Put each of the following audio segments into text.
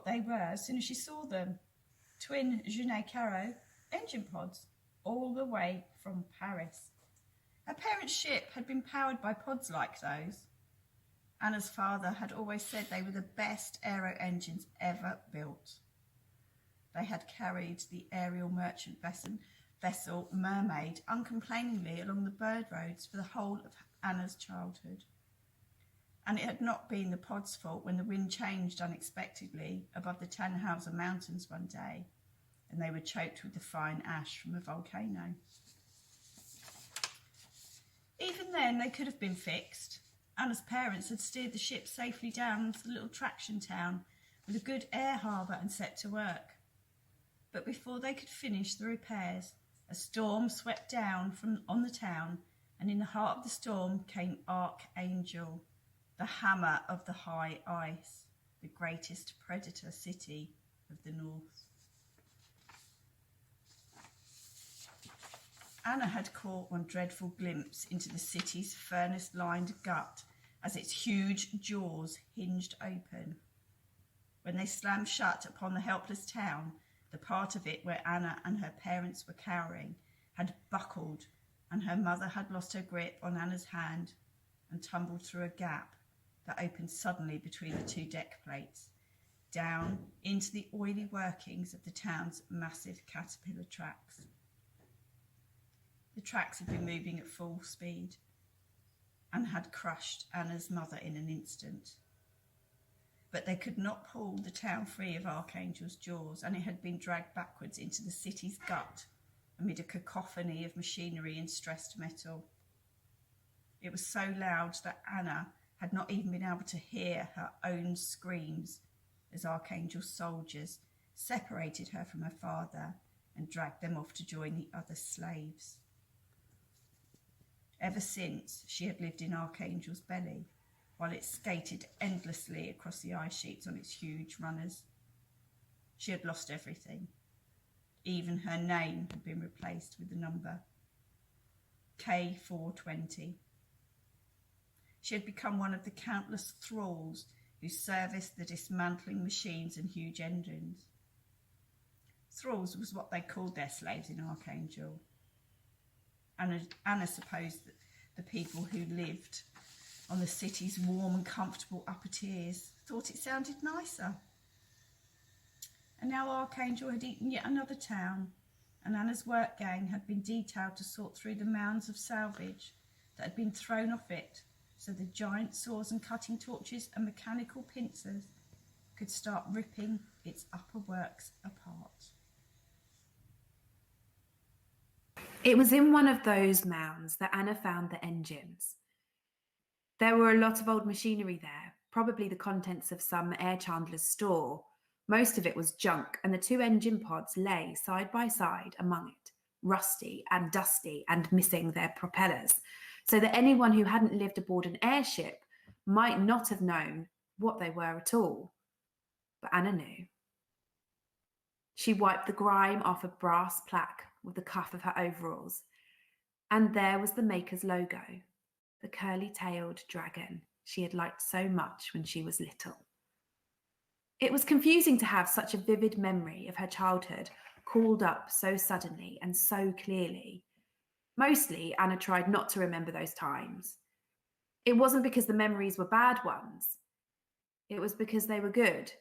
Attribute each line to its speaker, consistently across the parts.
Speaker 1: they were as soon as she saw them. Twin Genet Caro engine pods, all the way from Paris. Her parents' ship had been powered by pods like those. Anna's father had always said they were the best aero engines ever built. They had carried the aerial merchant vessel Mermaid uncomplainingly along the bird roads for the whole of Anna's childhood. And it had not been the pod's fault when the wind changed unexpectedly above the Tannhauser Mountains one day, and they were choked with the fine ash from a volcano. Even then, they could have been fixed. Anna's parents had steered the ship safely down to the little traction town with a good air harbour and set to work. But before they could finish the repairs, a storm swept down on the town, and in the heart of the storm came Archangel, the hammer of the high ice, the greatest predator city of the north. Anna had caught one dreadful glimpse into the city's furnace-lined gut as its huge jaws hinged open. When they slammed shut upon the helpless town, the part of it where Anna and her parents were cowering had buckled, and her mother had lost her grip on Anna's hand and tumbled through a gap that opened suddenly between the two deck plates, down into the oily workings of the town's massive caterpillar tracks. The tracks had been moving at full speed and had crushed Anna's mother in an instant. But they could not pull the town free of Archangel's jaws, and it had been dragged backwards into the city's gut amid a cacophony of machinery and stressed metal. It was so loud that Anna had not even been able to hear her own screams as Archangel's soldiers separated her from her father and dragged them off to join the other slaves. Ever since, she had lived in Archangel's belly, while it skated endlessly across the ice sheets on its huge runners. She had lost everything. Even her name had been replaced with the number K420. She had become one of the countless thralls who serviced the dismantling machines and huge engines. Thralls was what they called their slaves in Archangel. Anna supposed that the people who lived on the city's warm and comfortable upper tiers thought it sounded nicer. And now Archangel had eaten yet another town, and Anna's work gang had been detailed to sort through the mounds of salvage that had been thrown off it, so the giant saws and cutting torches and mechanical pincers could start ripping its upper works apart.
Speaker 2: It was in one of those mounds that Anna found the engines. There were a lot of old machinery there, probably the contents of some air chandler's store. Most of it was junk, and the two engine pods lay side by side among it, rusty and dusty and missing their propellers, so that anyone who hadn't lived aboard an airship might not have known what they were at all. But Anna knew. She wiped the grime off a brass plaque with the cuff of her overalls, and there was the maker's logo, the curly-tailed dragon she had liked so much when she was little. It was confusing to have such a vivid memory of her childhood called up so suddenly and so clearly. Mostly, Anna tried not to remember those times. It wasn't because the memories were bad ones. It was because they were good.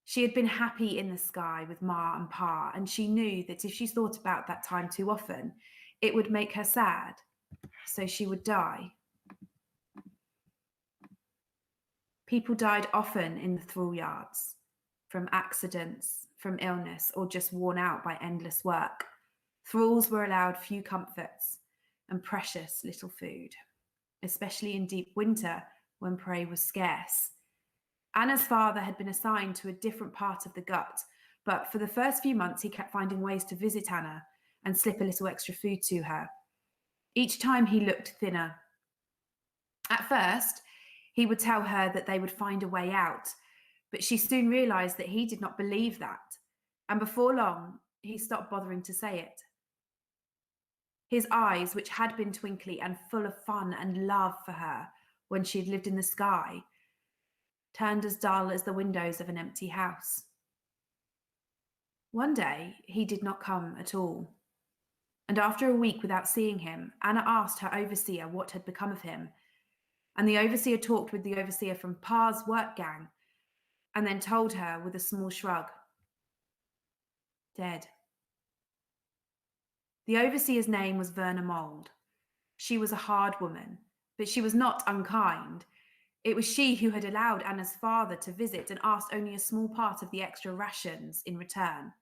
Speaker 2: She had been happy in the sky with Ma and Pa, and she knew that if she thought about that time too often, it would make her sad, so she would die. People died often in the thrall yards, from accidents, from illness, or just worn out by endless work. Thralls were allowed few comforts and precious little food, especially in deep winter when prey was scarce. Anna's father had been assigned to a different part of the gut, but for the first few months he kept finding ways to visit Anna and slip a little extra food to her. Each time he looked thinner. At first, he would tell her that they would find a way out, but she soon realised that he did not believe that, and before long, he stopped bothering to say it. His eyes, which had been twinkly and full of fun and love for her when she had lived in the sky, turned as dull as the windows of an empty house. One day, he did not come at all. And after a week without seeing him, Anna asked her overseer what had become of him. And the overseer talked with the overseer from Pa's work gang, and then told her with a small shrug, dead. The overseer's name was Verna Mould. She was a hard woman, but she was not unkind. It was she who had allowed Anna's father to visit and asked only a small part of the extra rations in return.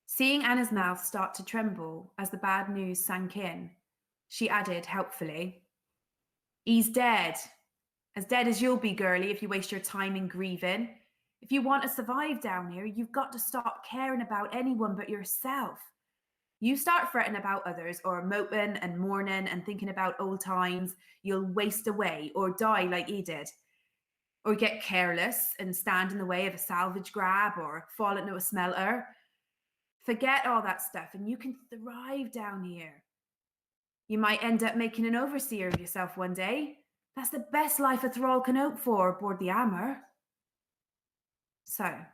Speaker 2: Seeing Anna's mouth start to tremble as the bad news sank in, she added helpfully, "He's dead. As dead as you'll be, girlie, if you waste your time in grieving. If you want to survive down here, you've got to stop caring about anyone but yourself. You start fretting about others or moping and mourning and thinking about old times, you'll waste away or die like he did. Or get careless and stand in the way of a salvage grab or fall into a smelter. Forget all that stuff and you can thrive down here. You might end up making an overseer of yourself one day. That's the best life a thrall can hope for aboard the Hammer." So,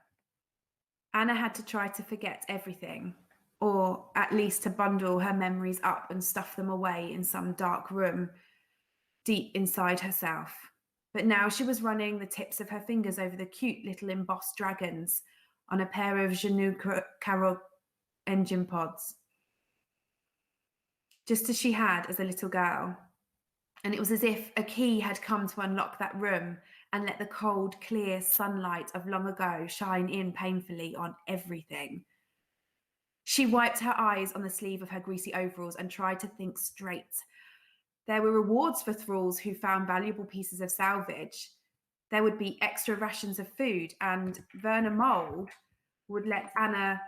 Speaker 2: Anna had to try to forget everything, or at least to bundle her memories up and stuff them away in some dark room deep inside herself. But now she was running the tips of her fingers over the cute little embossed dragons on a pair of Genou Carreau engine pods, just as she had as a little girl. And it was as if a key had come to unlock that room and let the cold, clear sunlight of long ago shine in painfully on everything. She wiped her eyes on the sleeve of her greasy overalls and tried to think straight. There were rewards for thralls who found valuable pieces of salvage. There would be extra rations of food, and Verna Mould would let Anna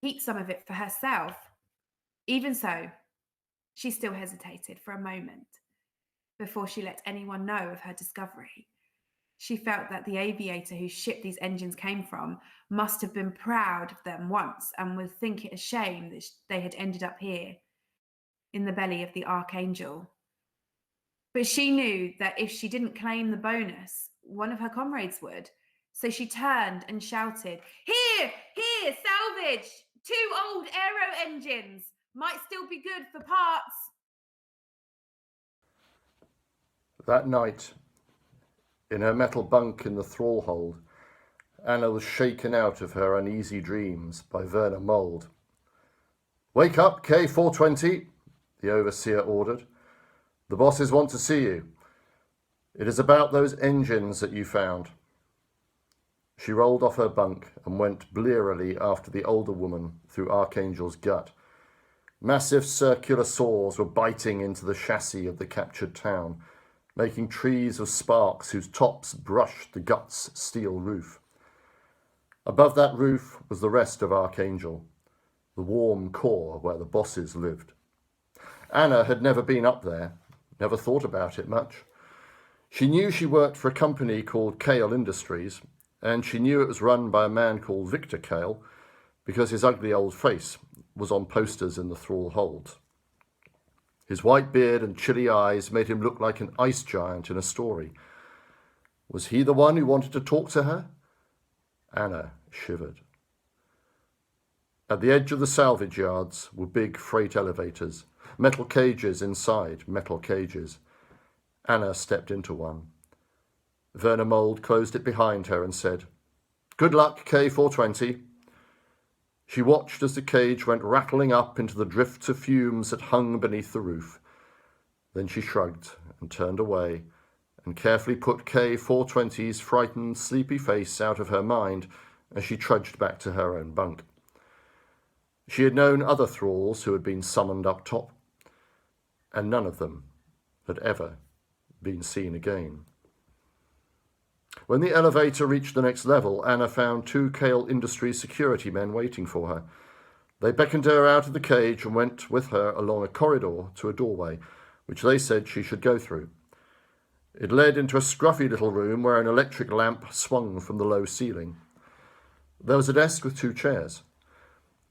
Speaker 2: keep some of it for herself. Even so, she still hesitated for a moment before she let anyone know of her discovery. She felt that the aviator whose ship these engines came from must have been proud of them once and would think it a shame that they had ended up here in the belly of the Archangel. But she knew that if she didn't claim the bonus, one of her comrades would. So she turned and shouted, "Here, here, salvage! 2 old aero engines! Might still be good for parts."
Speaker 3: That night, in her metal bunk in the thrall hold, Anna was shaken out of her uneasy dreams by Verna Mould. "Wake up, K420, the overseer ordered. "The bosses want to see you. It is about those engines that you found." She rolled off her bunk and went blearily after the older woman through Archangel's gut. Massive circular saws were biting into the chassis of the captured town, making trees of sparks whose tops brushed the gut's steel roof. Above that roof was the rest of Archangel, the warm core where the bosses lived. Anna had never been up there, never thought about it much. She knew she worked for a company called Kale Industries, and she knew it was run by a man called Victor Kale because his ugly old face was on posters in the thrall hold. His white beard and chilly eyes made him look like an ice giant in a story. Was he the one who wanted to talk to her? Anna shivered. At the edge of the salvage yards were big freight elevators, metal cages inside metal cages. Anna stepped into one. Verna Mould closed it behind her and said, "Good luck, K420. She watched as the cage went rattling up into the drifts of fumes that hung beneath the roof. Then she shrugged and turned away and carefully put K420's frightened, sleepy face out of her mind as she trudged back to her own bunk. She had known other thralls who had been summoned up top, and none of them had ever been seen again. When the elevator reached the next level, Anna found 2 Kale Industries security men waiting for her. They beckoned her out of the cage and went with her along a corridor to a doorway, which they said she should go through. It led into a scruffy little room where an electric lamp swung from the low ceiling. There was a desk with 2 chairs.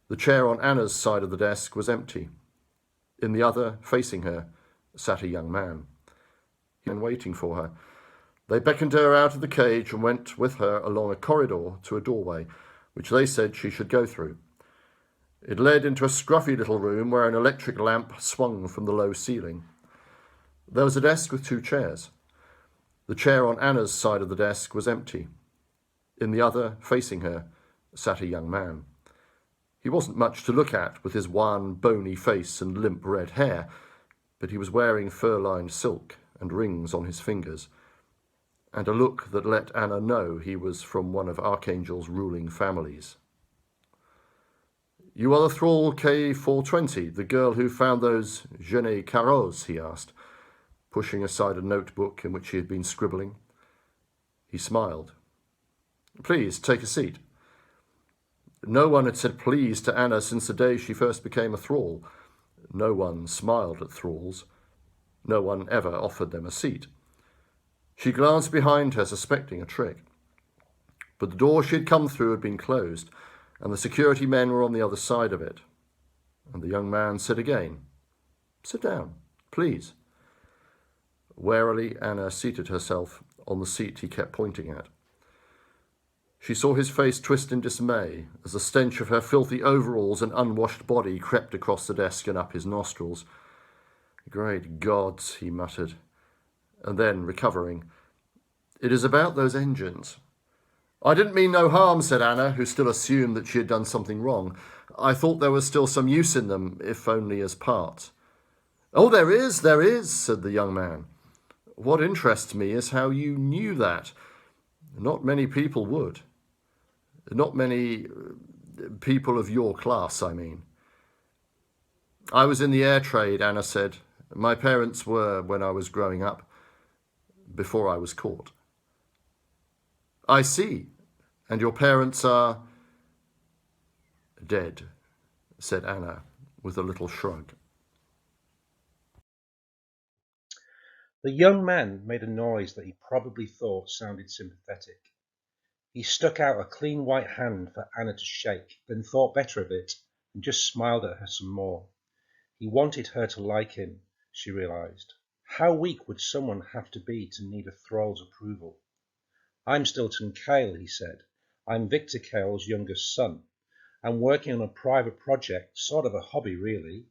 Speaker 3: The chair on Anna's side of the desk was empty. In the other, facing her, sat a young man. He was waiting for her. They beckoned her out of the cage and went with her along a corridor to a doorway, which they said she should go through. It led into a scruffy little room where an electric lamp swung from the low ceiling. There was a desk with 2 chairs. The chair on Anna's side of the desk was empty. In the other, facing her, sat a young man. He wasn't much to look at, with his wan, bony face and limp red hair, but he was wearing fur-lined silk and rings on his fingers, and a look that let Anna know he was from one of Archangel's ruling families. "You are the thrall K420, the girl who found those Genet carreaux?" he asked, pushing aside a notebook in which he had been scribbling. He smiled. "Please, take a seat." No one had said please to Anna since the day she first became a thrall. No one smiled at thralls. No one ever offered them a seat. She glanced behind her, suspecting a trick. But the door she had come through had been closed, and the security men were on the other side of it. And the young man said again, "Sit down, please." Warily, Anna seated herself on the seat he kept pointing at. She saw his face twist in dismay as the stench of her filthy overalls and unwashed body crept across the desk and up his nostrils. "Great gods," he muttered, and then, recovering, "It is about those engines." "I didn't mean no harm," said Anna, who still assumed that she had done something wrong. "I thought there was still some use in them, if only as parts." "Oh, there is," said the young man. "What interests me is how you knew that. Not many people would. Not many people of your class, I mean." "I was in the air trade," Anna said. "My parents were when I was growing up, before I was caught." "I see. And your parents are—" "Dead," said Anna, with a little shrug.
Speaker 4: The young man made a noise that he probably thought sounded sympathetic. He stuck out a clean white hand for Anna to shake, then thought better of it and just smiled at her some more. He wanted her to like him, she realised. How weak would someone have to be to need a thrall's approval? "I'm Stilton Kale," he said. "I'm Victor Kale's youngest son. I'm working on a private project, sort of a hobby really.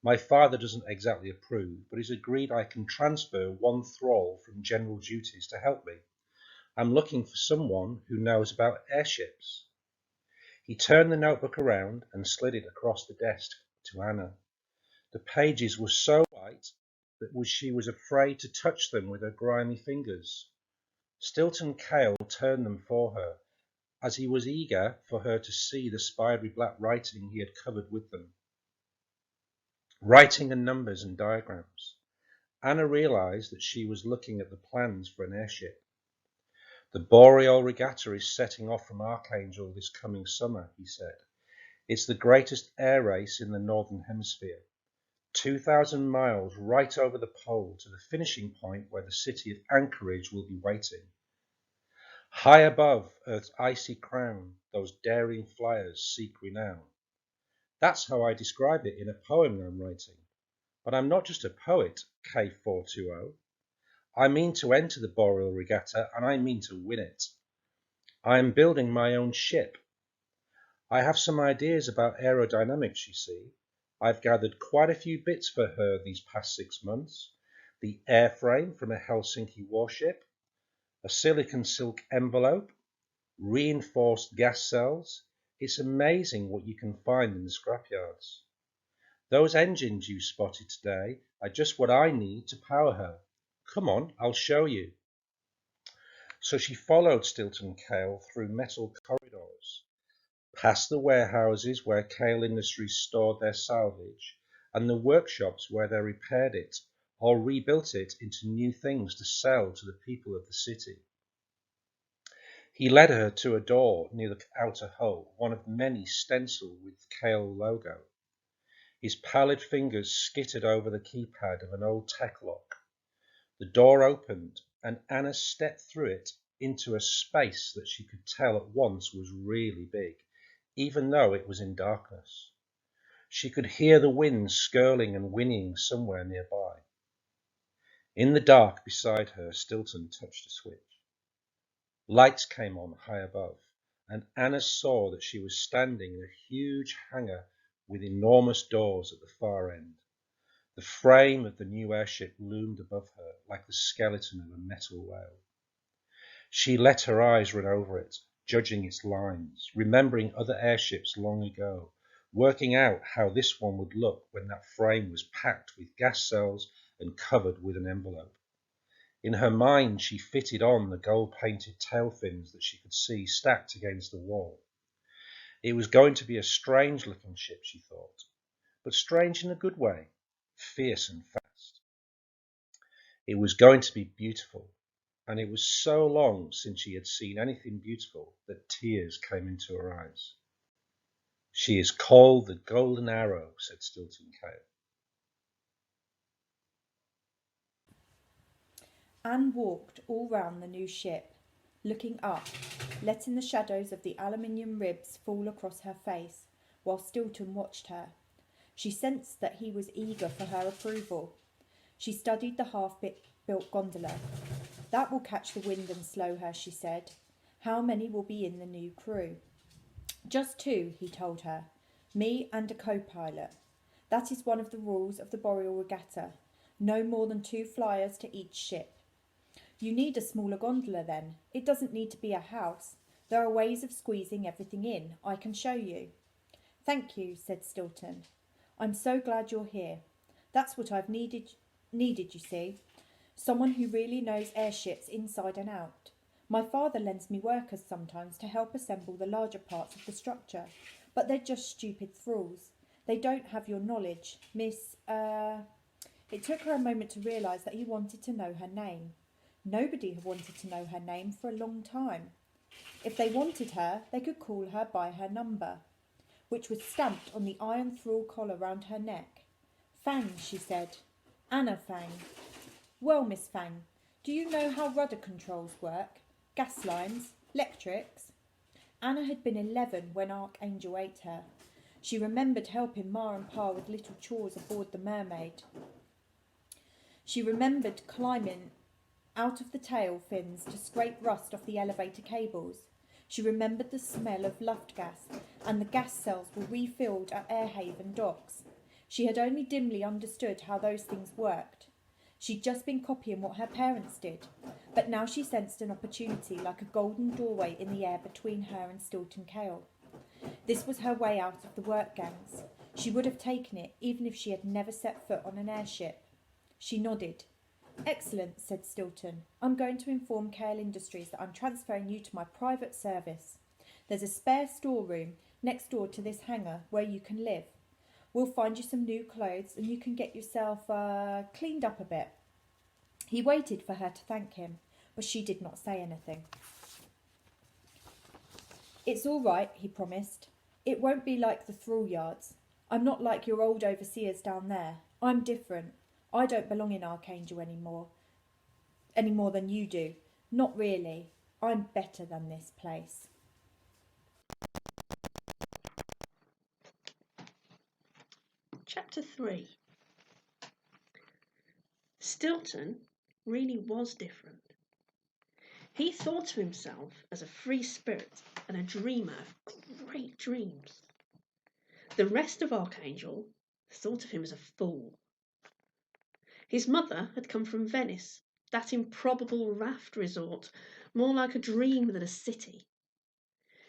Speaker 4: My father doesn't exactly approve, but he's agreed I can transfer 1 thrall from general duties to help me. I'm looking for someone who knows about airships." He turned the notebook around and slid it across the desk to Anna. The pages were so white that she was afraid to touch them with her grimy fingers. Stilton Kale turned them for her, as he was eager for her to see the spidery black writing he had covered with them. Writing and numbers and diagrams. Anna realised that she was looking at the plans for an airship. "The Boreal Regatta is setting off from Archangel this coming summer," he said. "It's the greatest air race in the Northern Hemisphere. 2,000 miles right over the pole to the finishing point where the city of Anchorage will be waiting. High above Earth's icy crown, those daring flyers seek renown. That's how I describe it in a poem I'm writing. But I'm not just a poet, K420. I mean to enter the Boreal Regatta, and I mean to win it. I am building my own ship. I have some ideas about aerodynamics, you see. I've gathered quite a few bits for her these past 6 months. The airframe from a Helsinki warship, a silicon silk envelope, reinforced gas cells. It's amazing what you can find in the scrapyards. Those engines you spotted today are just what I need to power her. Come on, I'll show you." So she followed Stilton Kale through metal corridors, past the warehouses where Kale Industries stored their salvage, and the workshops where they repaired it or rebuilt it into new things to sell to the people of the city. He led her to a door near the outer hull, one of many stenciled with the Kale logo. His pallid fingers skittered over the keypad of an old tech lock. The door opened, and Anna stepped through it into a space that she could tell at once was really big, even though it was in darkness. She could hear the wind skirling and whinnying somewhere nearby. In the dark beside her, Stilton touched a switch. Lights came on high above, and Anna saw that she was standing in a huge hangar with enormous doors at the far end. The frame of the new airship loomed above her like the skeleton of a metal whale. She let her eyes run over it, judging its lines, remembering other airships long ago, working out how this one would look when that frame was packed with gas cells and covered with an envelope. In her mind, she fitted on the gold-painted tail fins that she could see stacked against the wall. It was going to be a strange-looking ship, she thought, but strange in a good way, fierce and fast. It was going to be beautiful, and it was so long since she had seen anything beautiful that tears came into her eyes. She is called the Golden Arrow, said Stilton Kale.
Speaker 5: Anne walked all round the new ship, looking up, letting the shadows of the aluminium ribs fall across her face, while Stilton watched her. She sensed that he was eager for her approval. She studied the half-built gondola. That will catch the wind and slow her, she said. How many will be in the new crew? Just 2, he told her. Me and a co-pilot. That is one of the rules of the Boreal Regatta. No more than 2 flyers to each ship. You need a smaller gondola then. It doesn't need to be a house. There are ways of squeezing everything in. I can show you. Thank you, said Stilton. I'm so glad you're here. That's what I've needed, you see. Someone who really knows airships inside and out. My father lends me workers sometimes to help assemble the larger parts of the structure, but they're just stupid thralls. They don't have your knowledge, Miss, It took her a moment to realise that he wanted to know her name. Nobody had wanted to know her name for a long time. If they wanted her, they could call her by her number, which was stamped on the iron thrall collar round her neck. Fang, she said. Anna Fang. Well, Miss Fang, do you know how rudder controls work? Gas lines? Electrics? Anna had been 11 when Archangel ate her. She remembered helping Ma and Pa with little chores aboard the Mermaid. She remembered climbing out of the tail fins to scrape rust off the elevator cables. She remembered the smell of luft gas, and the gas cells were refilled at Airhaven docks. She had only dimly understood how those things worked. She'd just been copying what her parents did, but now she sensed an opportunity like a golden doorway in the air between her and Stilton Kale. This was her way out of the work gangs. She would have taken it even if she had never set foot on an airship. She nodded. Excellent, said Stilton. I'm going to inform Kale Industries that I'm transferring you to my private service. There's a spare storeroom next door to this hangar where you can live. We'll find you some new clothes and you can get yourself cleaned up a bit. He waited for her to thank him, but she did not say anything. It's all right, he promised. It won't be like the thrall yards. I'm not like your old overseers down there. I'm different. I don't belong in Archangel any more than you do. Not really. I'm better than this place.
Speaker 6: Chapter 3. Stilton really was different. He thought of himself as a free spirit and a dreamer of great dreams. The rest of Archangel thought of him as a fool. His mother had come from Venice, that improbable raft resort, more like a dream than a city.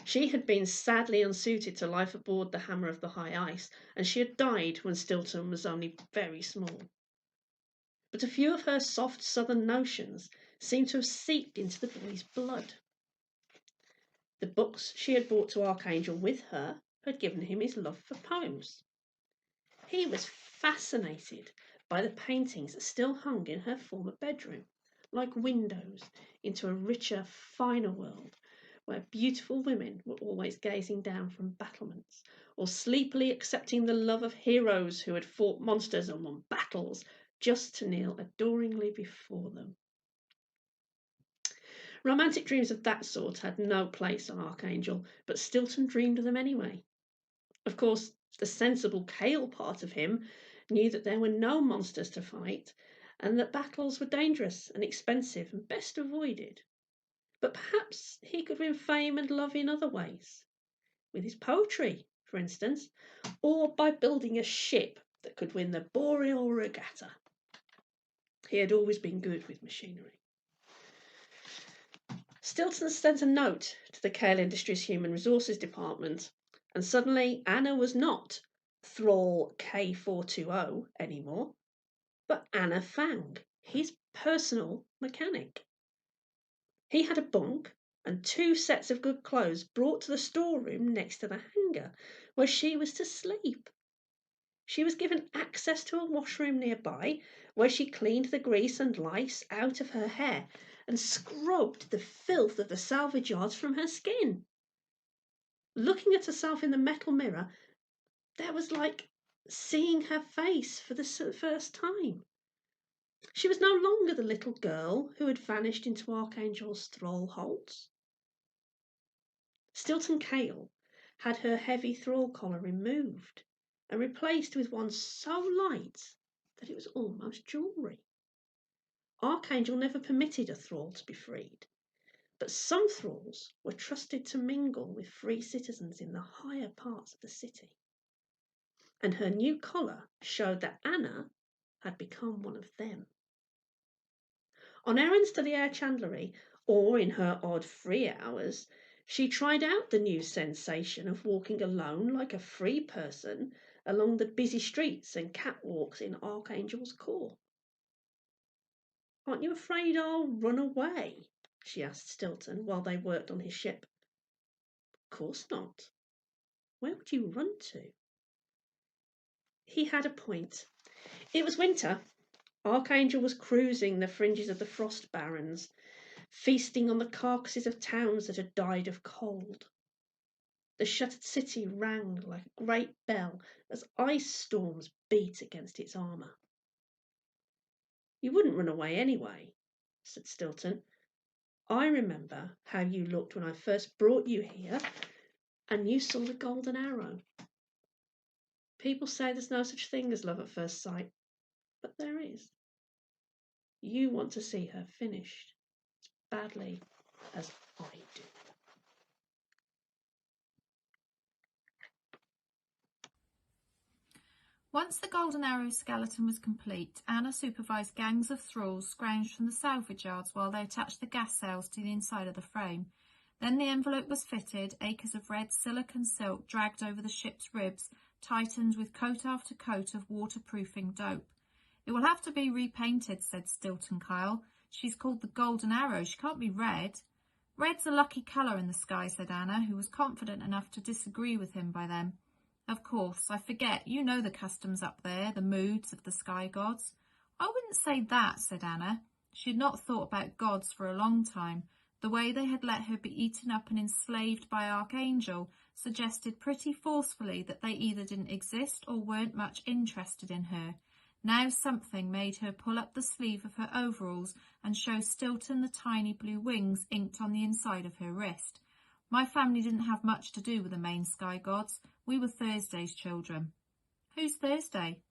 Speaker 6: She had been sadly unsuited to life aboard the Hammer of the High Ice, and she had died when Stilton was only very small. But a few of her soft southern notions seemed to have seeped into the boy's blood. The books she had brought to Archangel with her had given him his love for poems. He was fascinated by the paintings that still hung in her former bedroom, like windows into a richer, finer world, where beautiful women were always gazing down from battlements, or sleepily accepting the love of heroes who had fought monsters and won battles, just to kneel adoringly before them. Romantic dreams of that sort had no place on Archangel, but Stilton dreamed of them anyway. Of course, the sensible Kale part of him knew that there were no monsters to fight, and that battles were dangerous and expensive and best avoided. But perhaps he could win fame and love in other ways, with his poetry, for instance, or by building a ship that could win the Boreal Regatta. He had always been good with machinery. Stilton sent a note to the Kale Industries Human Resources Department, and suddenly Anna was not Thrall K420 anymore, but Anna Fang, his personal mechanic. He had a bunk and 2 sets of good clothes brought to the storeroom next to the hangar, where she was to sleep. She was given access to a washroom nearby, where she cleaned the grease and lice out of her hair and scrubbed the filth of the salvage yards from her skin. Looking at herself in the metal mirror, that was like seeing her face for the first time. She was no longer the little girl who had vanished into Archangel's thrall holes. Stilton Kale had her heavy thrall collar removed and replaced with one so light that it was almost jewellery. Archangel never permitted a thrall to be freed, but some thralls were trusted to mingle with free citizens in the higher parts of the city. And her new collar showed that Anna had become one of them. On errands to the air chandlery, or in her odd free hours, she tried out the new sensation of walking alone like a free person along the busy streets and catwalks in Archangel's core. "Aren't you afraid I'll run away?" she asked Stilton while they worked on his ship. "Of course not. Where would you run to?" He had a point. It was winter. Archangel was cruising the fringes of the frost barrens, feasting on the carcasses of towns that had died of cold. The shuttered city rang like a great bell as ice storms beat against its armour. "You wouldn't run away anyway," said Stilton. "I remember how you looked when I first brought you here and you saw the golden arrow. People say there's no such thing as love at first sight, but there is. You want to see her finished as badly as I do."
Speaker 7: Once the Golden Arrow skeleton was complete, Anna supervised gangs of thralls scrounged from the salvage yards while they attached the gas sails to the inside of the frame. Then the envelope was fitted, acres of red silicon silk dragged over the ship's ribs, tightened with coat after coat of waterproofing dope. "It will have to be repainted," said Stilton Kyle. "She's called the Golden Arrow. She can't be red." "Red's a lucky colour in the sky," said Anna, who was confident enough to disagree with him by then. "Of course, I forget. You know the customs up there, the moods of the sky gods." "I wouldn't say that," said Anna. She had not thought about gods for a long time. The way they had let her be eaten up and enslaved by Archangel suggested pretty forcefully that they either didn't exist or weren't much interested in her. Now something made her pull up the sleeve of her overalls and show Stilton the tiny blue wings inked on the inside of her wrist. "My family didn't have much to do with the main sky gods. We were Thursday's children." "Who's Thursday?"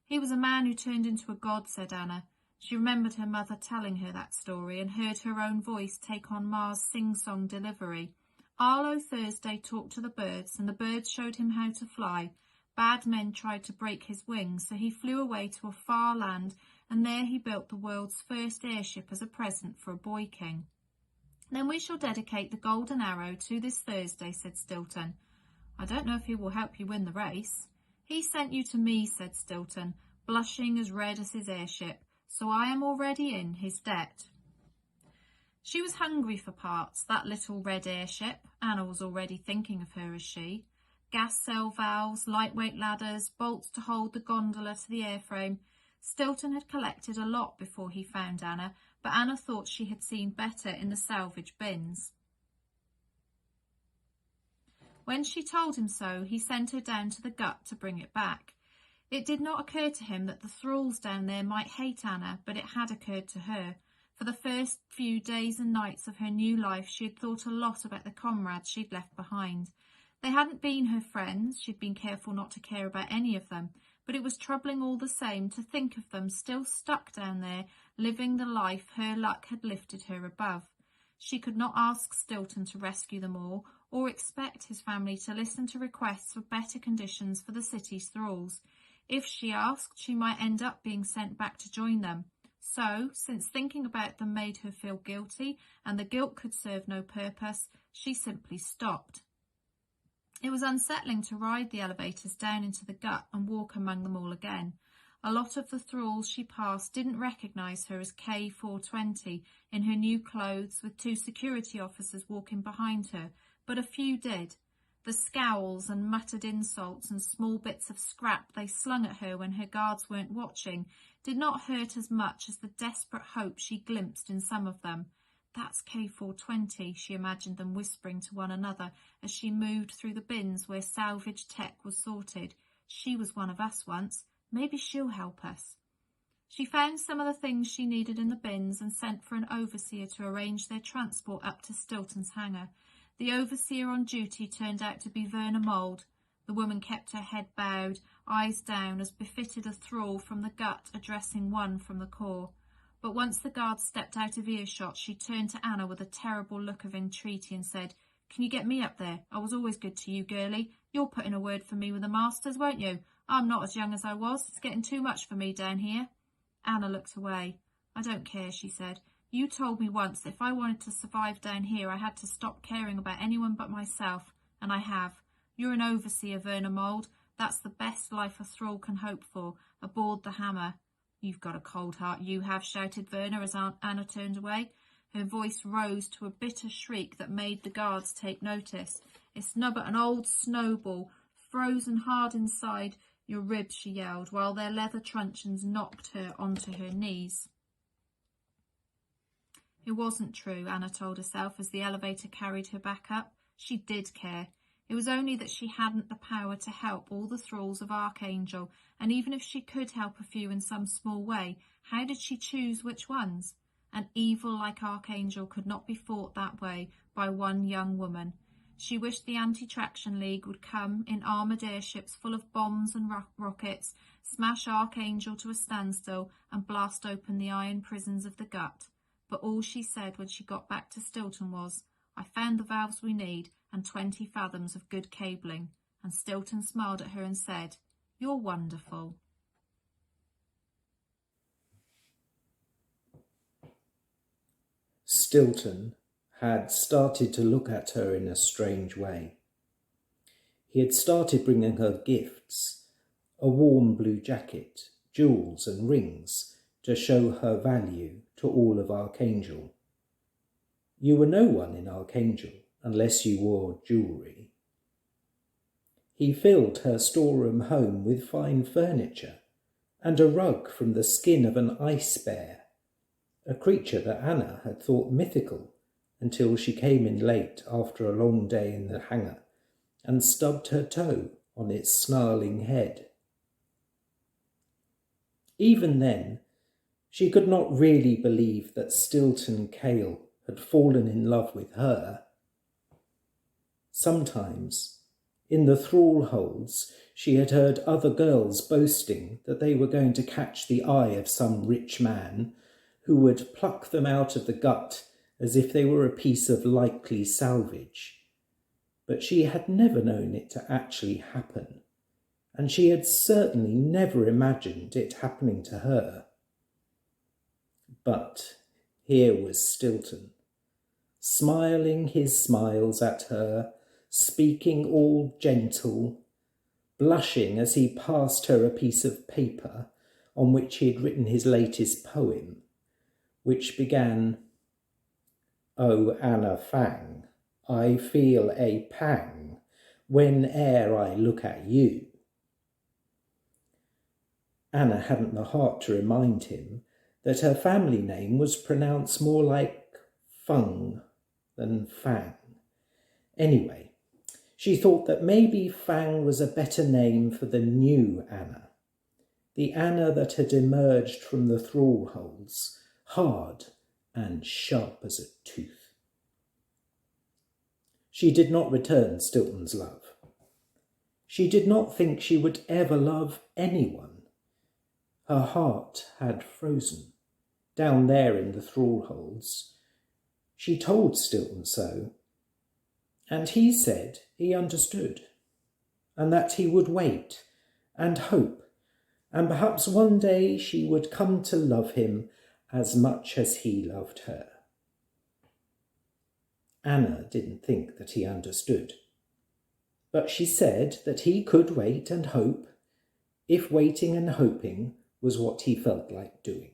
Speaker 7: "He was a man who turned into a god," said Anna. She remembered her mother telling her that story and heard her own voice take on Ma's sing-song delivery. Arlo Thursday talked to the birds, and the birds showed him how to fly. Bad men tried to break his wings, so he flew away to a far land, and there he built the world's first airship as a present for a boy king. "Then we shall dedicate the Golden Arrow to this Thursday," said Stilton. "I don't know if he will help you win the race." "He sent you to me," said Stilton, blushing as red as his airship, "so I am already in his debt." She was hungry for parts, that little red airship. Anna was already thinking of her as she. Gas cell valves, lightweight ladders, bolts to hold the gondola to the airframe. Stilton had collected a lot before he found Anna, but Anna thought she had seen better in the salvage bins. When she told him so, he sent her down to the gut to bring it back. It did not occur to him that the thralls down there might hate Anna, but it had occurred to her. For the first few days and nights of her new life, she had thought a lot about the comrades she'd left behind. They hadn't been her friends, she'd been careful not to care about any of them, but it was troubling all the same to think of them still stuck down there, living the life her luck had lifted her above. She could not ask Stilton to rescue them all, or expect his family to listen to requests for better conditions for the city's thralls. If she asked, she might end up being sent back to join them. So, since thinking about them made her feel guilty, and the guilt could serve no purpose, she simply stopped. It was unsettling to ride the elevators down into the gut and walk among them all again. A lot of the thralls she passed didn't recognise her as K420 in her new clothes with 2 security officers walking behind her, but a few did. The scowls and muttered insults and small bits of scrap they slung at her when her guards weren't watching did not hurt as much as the desperate hope she glimpsed in some of them. "That's K420, she imagined them whispering to one another as she moved through the bins where salvage tech was sorted. "She was one of us once. Maybe she'll help us." She found some of the things she needed in the bins and sent for an overseer to arrange their transport up to Stilton's hangar. The overseer on duty turned out to be Verna Mould. The woman kept her head bowed, eyes down, as befitted a thrall from the gut addressing one from the corps. But once the guard stepped out of earshot, she turned to Anna with a terrible look of entreaty and said, "Can you get me up there? I was always good to you, girlie. You'll put in a word for me with the masters, won't you? I'm not as young as I was. It's getting too much for me down here." Anna looked away. "I don't care," she said. "You told me once that if I wanted to survive down here, I had to stop caring about anyone but myself, and I have. You're an overseer, Verna Mould. That's the best life a thrall can hope for, aboard the Hammer." "You've got a cold heart, you have," shouted Verna as Anna turned away. Her voice rose to a bitter shriek that made the guards take notice. "It's nobbut an old snowball, frozen hard inside your ribs," she yelled, while their leather truncheons knocked her onto her knees. It wasn't true, Anna told herself as the elevator carried her back up. She did care. It was only that she hadn't the power to help all the thralls of Archangel, and even if she could help a few in some small way, how did she choose which ones? An evil like Archangel could not be fought that way by one young woman. She wished the Anti-Traction League would come in armoured airships full of bombs and rockets, smash Archangel to a standstill, and blast open the iron prisons of the gut. But all she said when she got back to Stilton was, "I found the valves we need and 20 fathoms of good cabling." And Stilton smiled at her and said, "You're wonderful."
Speaker 8: Stilton had started to look at her in a strange way. He had started bringing her gifts, a warm blue jacket, jewels and rings to show her value to all of Archangel. You were no one in Archangel unless you wore jewellery. He filled her storeroom home with fine furniture and a rug from the skin of an ice bear, a creature that Anna had thought mythical until she came in late after a long day in the hangar and stubbed her toe on its snarling head. Even then, she could not really believe that Stilton Kale had fallen in love with her. Sometimes, in the thrall holds, she had heard other girls boasting that they were going to catch the eye of some rich man who would pluck them out of the gut as if they were a piece of likely salvage. But she had never known it to actually happen, and she had certainly never imagined it happening to her. But here was Stilton, smiling his smiles at her, speaking all gentle, blushing as he passed her a piece of paper on which he had written his latest poem, which began, "O Anna Fang, I feel a pang whene'er I look at you." Anna hadn't the heart to remind him that her family name was pronounced more like Fung than Fang. Anyway, she thought that maybe Fang was a better name for the new Anna, the Anna that had emerged from the thrall holds, hard and sharp as a tooth. She did not return Stilton's love. She did not think she would ever love anyone. Her heart had frozen, down there in the thrall holds. She told Stilton so, and he said he understood, and that he would wait and hope, and perhaps one day she would come to love him as much as he loved her. Anna didn't think that he understood, but she said that he could wait and hope, if waiting and hoping was what he felt like doing.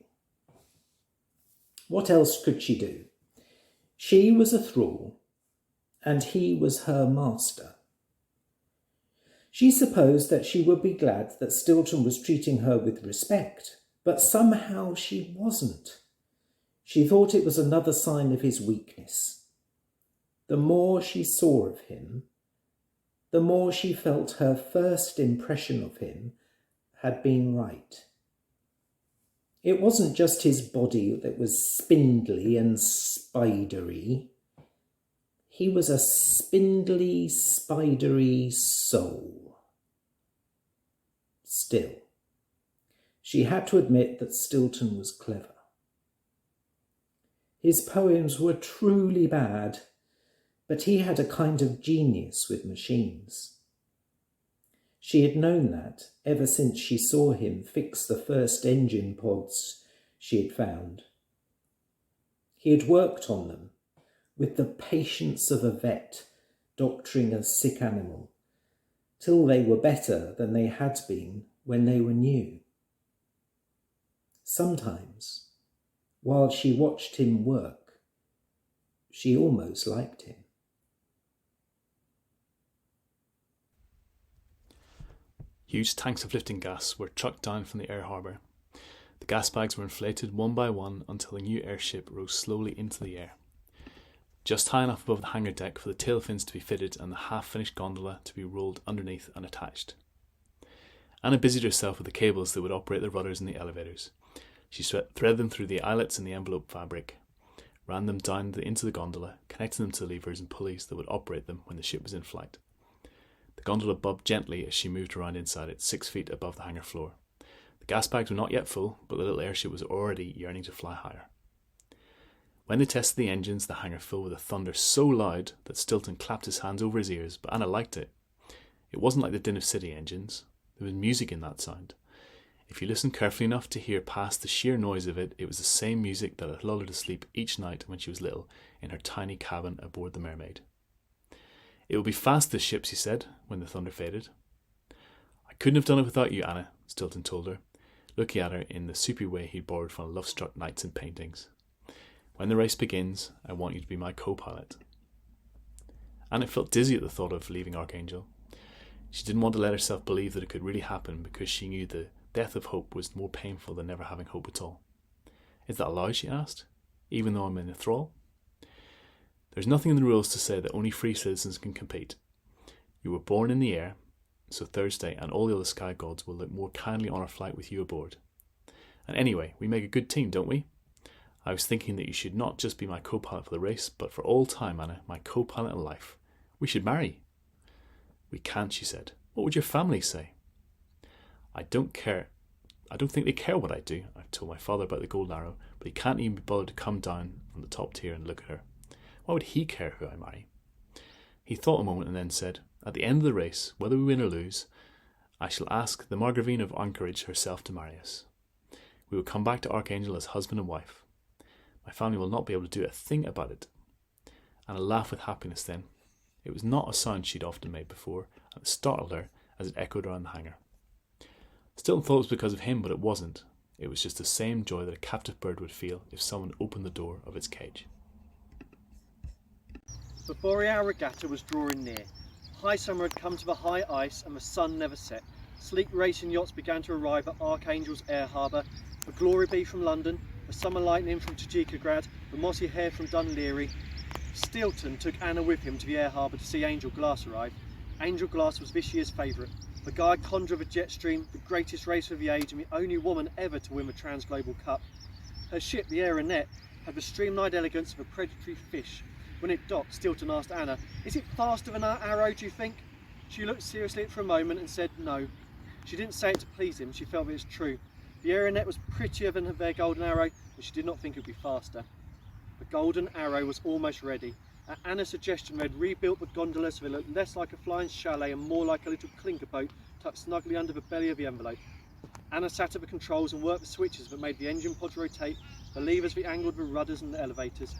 Speaker 8: What else could she do? She was a thrall, and he was her master. She supposed that she would be glad that Stilton was treating her with respect, but somehow she wasn't. She thought it was another sign of his weakness. The more she saw of him, the more she felt her first impression of him had been right. It wasn't just his body that was spindly and spidery. He was a spindly, spidery soul. Still, she had to admit that Stilton was clever. His poems were truly bad, but he had a kind of genius with machines. She had known that ever since she saw him fix the first engine pods she had found. He had worked on them with the patience of a vet doctoring a sick animal, till they were better than they had been when they were new. Sometimes, while she watched him work, she almost liked him.
Speaker 9: Huge tanks of lifting gas were trucked down from the air harbour. The gas bags were inflated one by one until the new airship rose slowly into the air, just high enough above the hangar deck for the tail fins to be fitted and the half-finished gondola to be rolled underneath and attached. Anna busied herself with the cables that would operate the rudders and the elevators. She threaded them through the eyelets in the envelope fabric, ran them down into the gondola, connecting them to the levers and pulleys that would operate them when the ship was in flight. The gondola bobbed gently as she moved around inside it, 6 feet above the hangar floor. The gas bags were not yet full, but the little airship was already yearning to fly higher. When they tested the engines, the hangar filled with a thunder so loud that Stilton clapped his hands over his ears, but Anna liked it. It wasn't like the din of city engines. There was music in that sound. If you listened carefully enough to hear past the sheer noise of it, it was the same music that had lulled her to sleep each night when she was little in her tiny cabin aboard the Mermaid. "It will be fast, this ship," she said, when the thunder faded. "I couldn't have done it without you, Anna," Stilton told her, looking at her in the soupy way he'd borrowed from love-struck knights in paintings. "When the race begins, I want you to be my co-pilot." Anna felt dizzy at the thought of leaving Archangel. She didn't want to let herself believe that it could really happen because she knew the death of hope was more painful than never having hope at all. "Is that allowed?" she asked, "even though I'm in a thrall?" "There's nothing in the rules to say that only free citizens can compete. You were born in the air, so Thursday and all the other sky gods will look more kindly on our flight with you aboard. And anyway, we make a good team, don't we? I was thinking that you should not just be my co-pilot for the race, but for all time, Anna, my co-pilot in life. We should marry." "We can't," she said. "What would your family say?" I don't care. I don't think they care what I do. I've told my father about the gold arrow, but he can't even be bothered to come down from the top tier and look at her. Why would he care who I marry?" He thought a moment and then said, "At the end of the race, whether we win or lose, I shall ask the Margravine of Anchorage herself to marry us. We will come back to Archangel as husband and wife. My family will not be able to do a thing about it." And I laughed with happiness then. It was not a sound she'd often made before, and it startled her as it echoed around the hangar. Stilton thought it was because of him, but it wasn't. It was just the same joy that a captive bird would feel if someone opened the door of its cage.
Speaker 10: The Boreal regatta was drawing near. High summer had come to the high ice and the sun never set. Sleek racing yachts began to arrive at Archangel's air harbour. The Glory Bee from London, the Summer Lightning from Tajikograd, the Mossy Hare from Dunleary. Stilton took Anna with him to the air harbour to see Angel Glass arrive. Angel Glass was this year's favourite. The guide conjurer of a jet stream, the greatest racer of the age and the only woman ever to win the Transglobal Cup. Her ship, the Aeronet, had the streamlined elegance of a predatory fish. When it docked, Stilton asked Anna, "Is it faster than our Arrow, do you think?" She looked seriously at it for a moment and said no. She didn't say it to please him, she felt it was true. The aeronet was prettier than their golden arrow, and she did not think it would be faster. The golden arrow was almost ready. At Anna's suggestion, they had rebuilt the gondola so it looked less like a flying chalet and more like a little clinker boat tucked snugly under the belly of the envelope. Anna sat at the controls and worked the switches that made the engine pods rotate, the levers that angled the rudders and the elevators.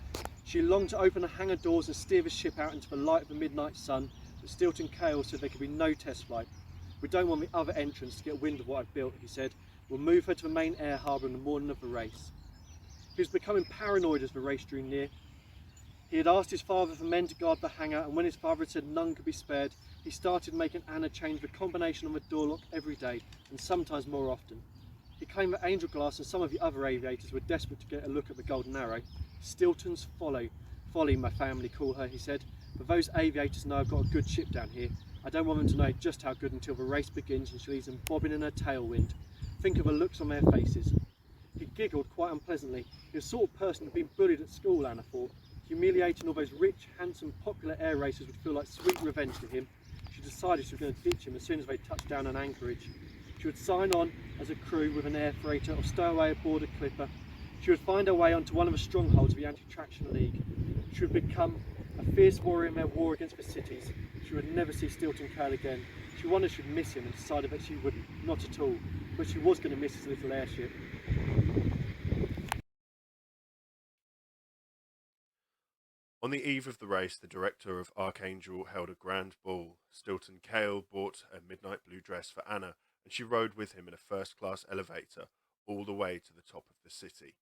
Speaker 10: She longed to open the hangar doors and steer the ship out into the light of the midnight sun, but Stilton Kale said there could be no test flight. We don't want the other entrants to get wind of what I've built, he said. We'll move her to the main air harbour in the morning of the race. He was becoming paranoid as the race drew near. He had asked his father for men to guard the hangar, and when his father had said none could be spared, he started making Anna change the combination on the door lock every day, and sometimes more often. He claimed that Angel Glass and some of the other aviators were desperate to get a look at the Golden Arrow. Stilton's folly, my family call her, he said, but those aviators know I've got a good ship down here. I don't want them to know just how good until the race begins and she leaves them bobbing in her tailwind. Think of the looks on their faces. He giggled quite unpleasantly. He was the sort of person who'd been bullied at school, Anna thought. Humiliating all those rich, handsome, popular air racers would feel like sweet revenge to him. She decided she was going to ditch him as soon as they touched down on anchorage. She would sign on as a crew with an air freighter or stow away aboard a clipper. She would find her way onto one of the strongholds of the Anti-Traction League. She would become a fierce warrior in their war against the cities. She would never see Stilton Kale again. She wondered if she'd miss him and decided that she would not at all, but she was going to miss his little airship.
Speaker 11: On the eve of the race, the director of Archangel held a grand ball. Stilton Kale bought a midnight blue dress for Anna, and she rode with him in a first-class elevator all the way to the top of the city.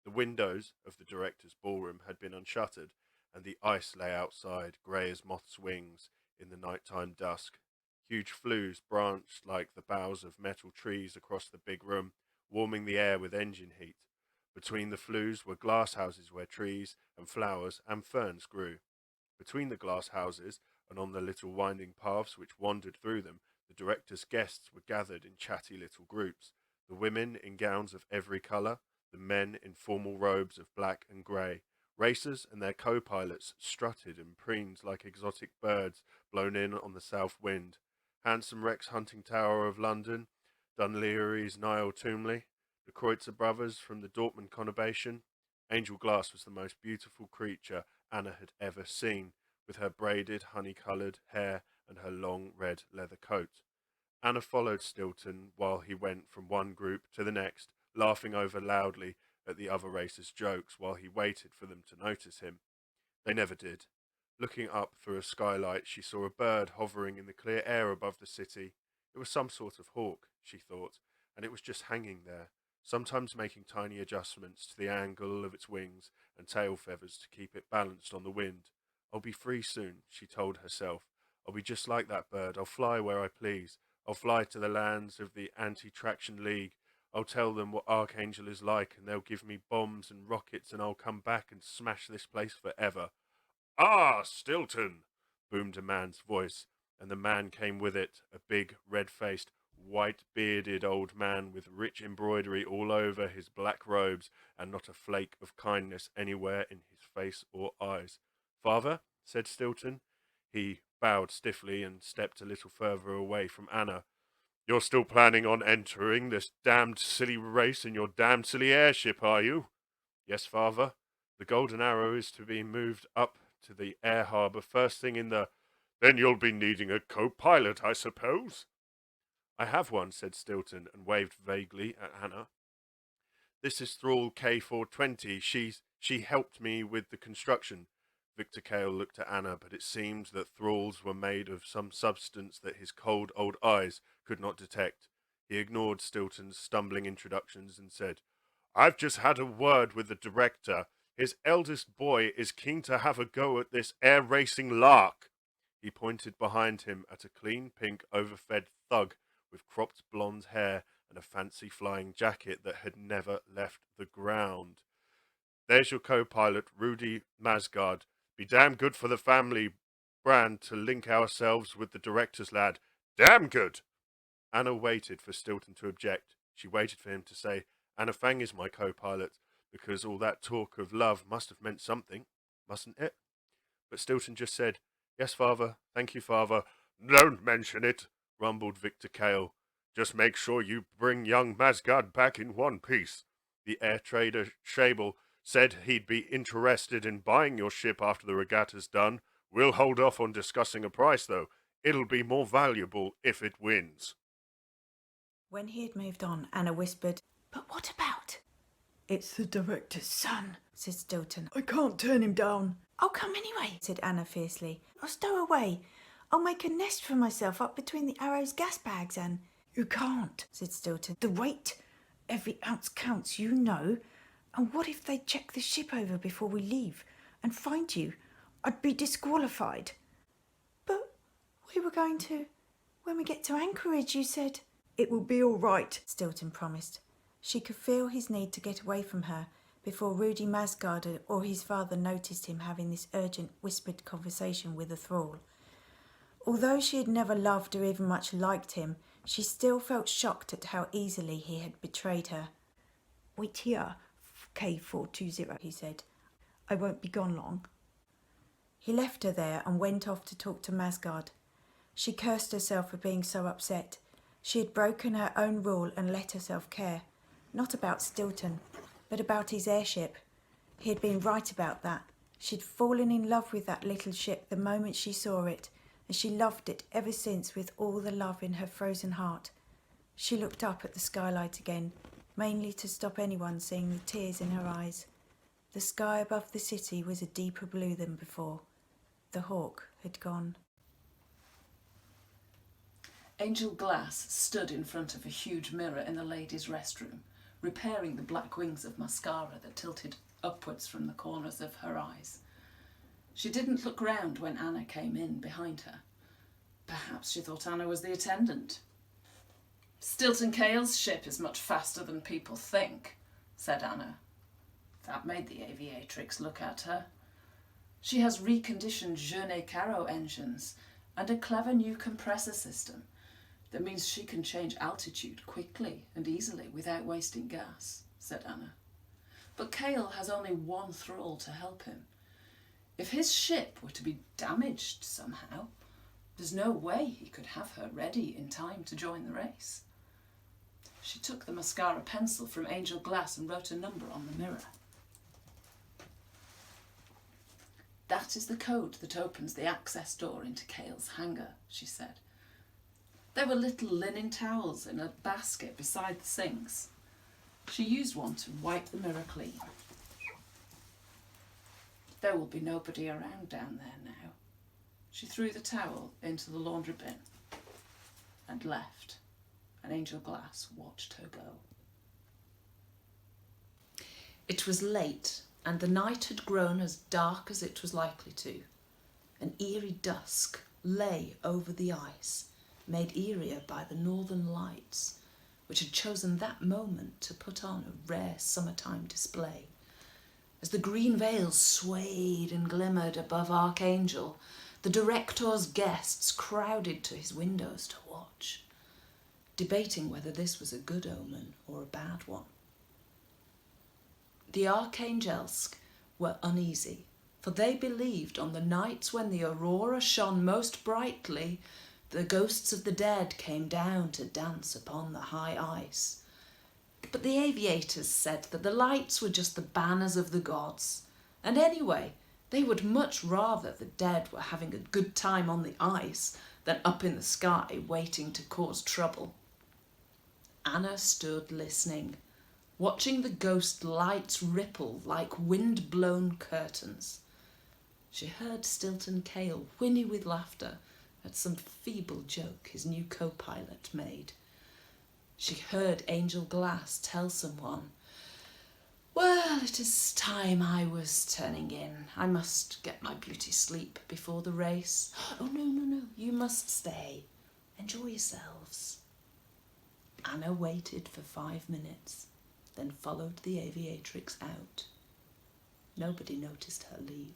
Speaker 11: The windows of the director's ballroom had been unshuttered, and the ice lay outside, grey as moths' wings, in the nighttime dusk. Huge flues branched like the boughs of metal trees across the big room, warming the air with engine heat. Between the flues were glass houses where trees and flowers and ferns grew. Between the glass houses and on the little winding paths which wandered through them, the director's guests were gathered in chatty little groups, the women in gowns of every colour, the men in formal robes of black and grey. Racers and their co-pilots strutted and preened like exotic birds blown in on the south wind. Handsome Rex Hunting Tower of London, Dunleary's Niall Toomley, the Kreutzer brothers from the Dortmund conurbation. Angel Glass was the most beautiful creature Anna had ever seen, with her braided, honey-coloured hair and her long red leather coat. Anna followed Stilton while he went from one group to the next, laughing over loudly at the other racers' jokes while he waited for them to notice him. They never did. Looking up through a skylight, she saw a bird hovering in the clear air above the city. It was some sort of hawk, she thought, and it was just hanging there, sometimes making tiny adjustments to the angle of its wings and tail feathers to keep it balanced on the wind. I'll be free soon, she told herself. I'll be just like that bird. I'll fly where I please. I'll fly to the lands of the Anti-Traction League. I'll tell them what Archangel is like, and they'll give me bombs and rockets, and I'll come back and smash this place forever. Ah, Stilton, boomed a man's voice, and the man came with it, a big, red-faced, white-bearded old man with rich embroidery all over his black robes and not a flake of kindness anywhere in his face or eyes. Father, said Stilton. He bowed stiffly and stepped a little further away from Anna. You're still planning on entering this damned silly race in your damned silly airship, are you? Yes, Father. The Golden Arrow is to be moved up to the air harbour first thing in the... Then you'll be needing a co-pilot, I suppose? I have one, said Stilton, and waved vaguely at Anna. This is Thrall K420. She helped me with the construction. Victor Kale looked at Anna, but it seemed that thralls were made of some substance that his cold old eyes could not detect. He ignored Stilton's stumbling introductions and said, I've just had a word with the director. His eldest boy is keen to have a go at this air racing lark. He pointed behind him at a clean pink overfed thug with cropped blonde hair and a fancy flying jacket that had never left the ground. There's your co-pilot, Rudy Masgard. Be damn good for the family brand to link ourselves with the director's lad. Damn good! Anna waited for Stilton to object. She waited for him to say, Anna Fang is my co-pilot, because all that talk of love must have meant something, mustn't it? But Stilton just said, Yes, Father. Thank you, Father. Don't mention it, rumbled Victor Kale. Just make sure you bring young Masgard back in one piece. The air trader Shable said he'd be interested in buying your ship after the regatta's done. We'll hold off on discussing a price, though. It'll be more valuable if it wins.
Speaker 12: When he had moved on, Anna whispered, "But what about?" "It's the director's son," said Stilton. "I can't turn him down." "I'll come anyway," said Anna fiercely. "I'll stow away. I'll make a nest for myself up between the Arrow's gas bags and—" "You can't," said Stilton. "The weight. Every ounce counts, you know. And what if they check the ship over before we leave and find you? I'd be disqualified." "But we were going to... when we get to Anchorage, you said..." "It will be all right," Stilton promised. She could feel his need to get away from her before Rudy Masgard or his father noticed him having this urgent, whispered conversation with a thrall. Although she had never loved or even much liked him, she still felt shocked at how easily he had betrayed her. "Wait here, K420, he said. "I won't be gone long." He left her there and went off to talk to Masgard. She cursed herself for being so upset. She had broken her own rule and let herself care, not about Stilton, but about his airship. He had been right about that. She'd fallen in love with that little ship the moment she saw it, and she loved it ever since with all the love in her frozen heart. She looked up at the skylight again, mainly to stop anyone seeing the tears in her eyes. The sky above the city was a deeper blue than before. The hawk had gone.
Speaker 13: Angel Glass stood in front of a huge mirror in the ladies' restroom, repairing the black wings of mascara that tilted upwards from the corners of her eyes. She didn't look round when Anna came in behind her. Perhaps she thought Anna was the attendant. "Stilton Kale's ship is much faster than people think," said Anna. That made the aviatrix look at her. "She has reconditioned Jeune Caro engines and a clever new compressor system that means she can change altitude quickly and easily without wasting gas," said Anna. "But Kale has only one thrall to help him. If his ship were to be damaged somehow, there's no way he could have her ready in time to join the race." She took the mascara pencil from Angel Glass and wrote a number on the mirror. "That is the code that opens the access door into Kale's hangar," she said. There were little linen towels in a basket beside the sinks. She used one to wipe the mirror clean. "There will be nobody around down there now." She threw the towel into the laundry bin and left, and Angel Glass watched her go. It was late, and the night had grown as dark as it was likely to. An eerie dusk lay over the ice, made eerier by the northern lights, which had chosen that moment to put on a rare summertime display. As the green veils swayed and glimmered above Archangel, the director's guests crowded to his windows to watch, debating whether this was a good omen or a bad one. The Archangelsk were uneasy, for they believed on the nights when the aurora shone most brightly, the ghosts of the dead came down to dance upon the high ice. But the aviators said that the lights were just the banners of the gods, and anyway, they would much rather the dead were having a good time on the ice than up in the sky waiting to cause trouble. Anna stood listening, watching the ghost lights ripple like wind-blown curtains. She heard Stilton Kale whinny with laughter at some feeble joke his new co-pilot made. She heard Angel Glass tell someone, "Well, it is time I was turning in. I must get my beauty sleep before the race." "Oh, no, you must stay. Enjoy yourselves." Anna waited for 5 minutes, then followed the aviatrix out. Nobody noticed her leave.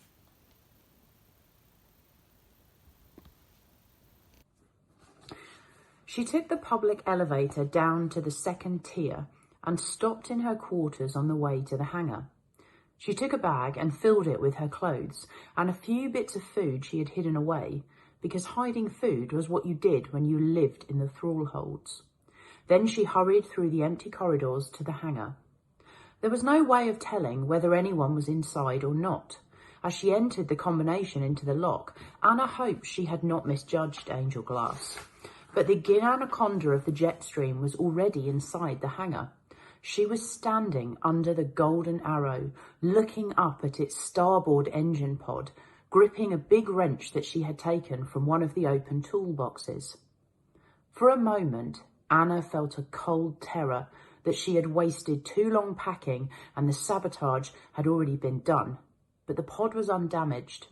Speaker 14: She took the public elevator down to the second tier and stopped in her quarters on the way to the hangar. She took a bag and filled it with her clothes and a few bits of food she had hidden away because hiding food was what you did when you lived in the thrall holds. Then she hurried through the empty corridors to the hangar. There was no way of telling whether anyone was inside or not. As she entered the combination into the lock, Anna hoped she had not misjudged Angel Glass. But the anaconda of the jet stream was already inside the hangar. She was standing under the golden arrow, looking up at its starboard engine pod, gripping a big wrench that she had taken from one of the open toolboxes. For a moment, Anna felt a cold terror that she had wasted too long packing and the sabotage had already been done, but the pod was undamaged.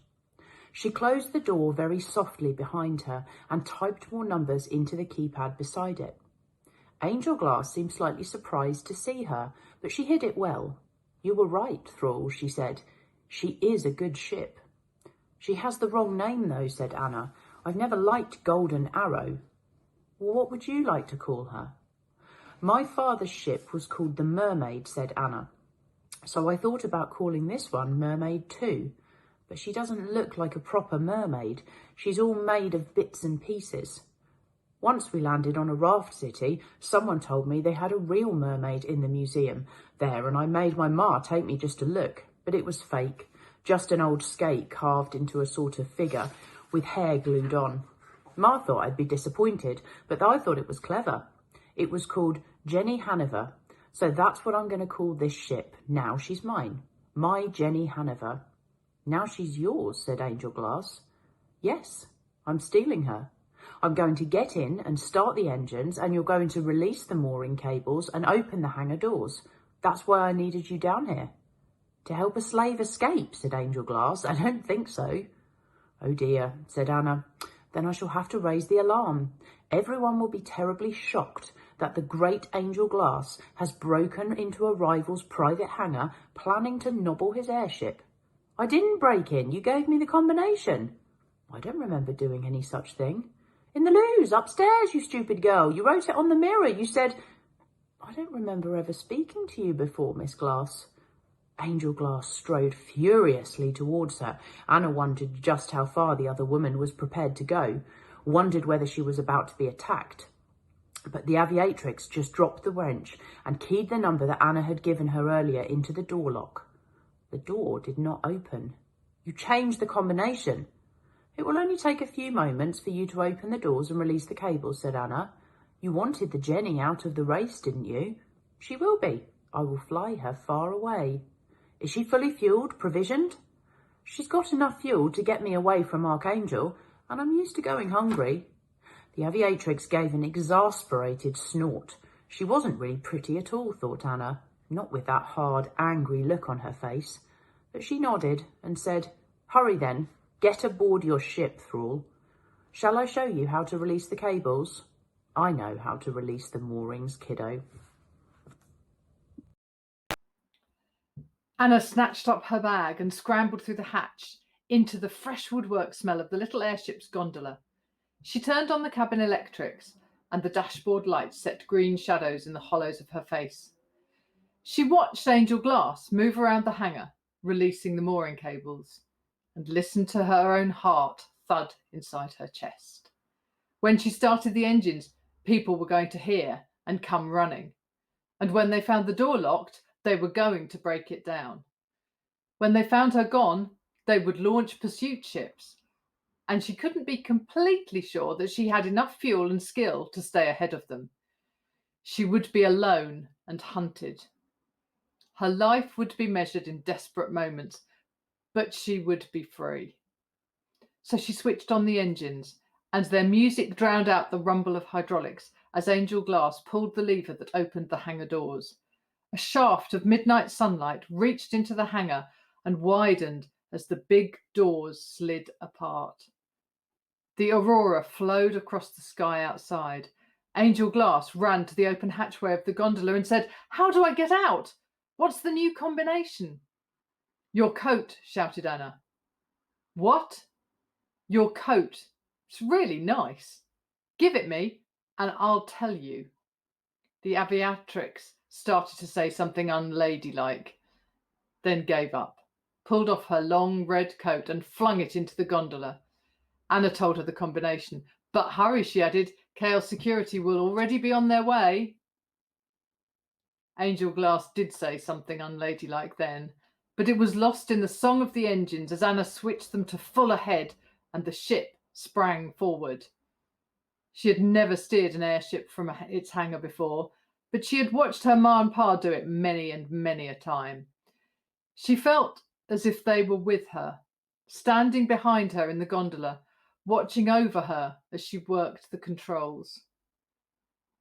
Speaker 14: She closed the door very softly behind her and typed more numbers into the keypad beside it. Angel Glass seemed slightly surprised to see her, but she hid it well. "You were right, Thrall," she said. "She is a good ship." "She has the wrong name, though," said Anna. "I've never liked Golden Arrow." "Well, what would you like to call her?" "My father's ship was called the Mermaid," said Anna. "So I thought about calling this one Mermaid too. But she doesn't look like a proper mermaid. She's all made of bits and pieces. Once we landed on a raft city, someone told me they had a real mermaid in the museum there, and I made my ma take me just to look, but it was fake, just an old skate carved into a sort of figure with hair glued on. Ma thought I'd be disappointed, but I thought it was clever. It was called Jenny Hanover, so that's what I'm going to call this ship. Now she's mine. My Jenny Hanover." "Now she's yours," said Angel Glass. "Yes, I'm stealing her. I'm going to get in and start the engines, and you're going to release the mooring cables and open the hangar doors. That's why I needed you down here." "To help a slave escape," said Angel Glass. "I don't think so." "Oh dear," said Anna. "Then I shall have to raise the alarm. Everyone will be terribly shocked that the great Angel Glass has broken into a rival's private hangar, planning to nobble his airship." "I didn't break in. You gave me the combination." "I don't remember doing any such thing." "In the loos, upstairs, you stupid girl. You wrote it on the mirror. You said—" "I don't remember ever speaking to you before, Miss Glass." Angel Glass strode furiously towards her. Anna wondered just how far the other woman was prepared to go, wondered whether she was about to be attacked. But the aviatrix just dropped the wrench and keyed the number that Anna had given her earlier into the door lock. The door did not open. "You changed the combination." "It will only take a few moments for you to open the doors and release the cables," said Anna. "You wanted the Jenny out of the race, didn't you?" "She will be. I will fly her far away." "Is she fully fueled, provisioned?" "She's got enough fuel to get me away from Archangel, and I'm used to going hungry." The aviatrix gave an exasperated snort. She wasn't really pretty at all, thought Anna, not with that hard, angry look on her face. But she nodded and said, "Hurry then. Get aboard your ship, Thrall. Shall I show you how to release the cables?" "I know how to release the moorings, kiddo."
Speaker 15: Anna snatched up her bag and scrambled through the hatch into the fresh woodwork smell of the little airship's gondola. She turned on the cabin electrics, and the dashboard lights set green shadows in the hollows of her face. She watched Angel Glass move around the hangar, releasing the mooring cables, and listened to her own heart thud inside her chest. When she started the engines, people were going to hear and come running. And when they found the door locked, they were going to break it down. When they found her gone, they would launch pursuit ships. And she couldn't be completely sure that she had enough fuel and skill to stay ahead of them. She would be alone and hunted. Her life would be measured in desperate moments, but she would be free. So she switched on the engines, and their music drowned out the rumble of hydraulics as Angel Glass pulled the lever that opened the hangar doors. A shaft of midnight sunlight reached into the hangar and widened as the big doors slid apart. The aurora flowed across the sky outside. Angel Glass ran to the open hatchway of the gondola and said, "How do I get out? What's the new combination?" "Your coat," shouted Anna. "What?" "Your coat. It's really nice. Give it me and I'll tell you." The aviatrix started to say something unladylike, then gave up, pulled off her long red coat and flung it into the gondola. Anna told her the combination. But hurry, she added. Kale's security will already be on their way. Angel Glass did say something unladylike then, but it was lost in the song of the engines as Anna switched them to full ahead and the ship sprang forward. She had never steered an airship from its hangar before, but she had watched her ma and pa do it many and many a time. She felt as if they were with her, standing behind her in the gondola, watching over her as she worked the controls.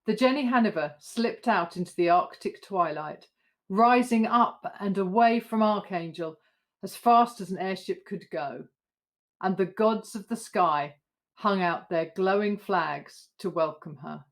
Speaker 15: The Jenny Hanover slipped out into the Arctic twilight, rising up and away from Archangel as fast as an airship could go, and the gods of the sky hung out their glowing flags to welcome her.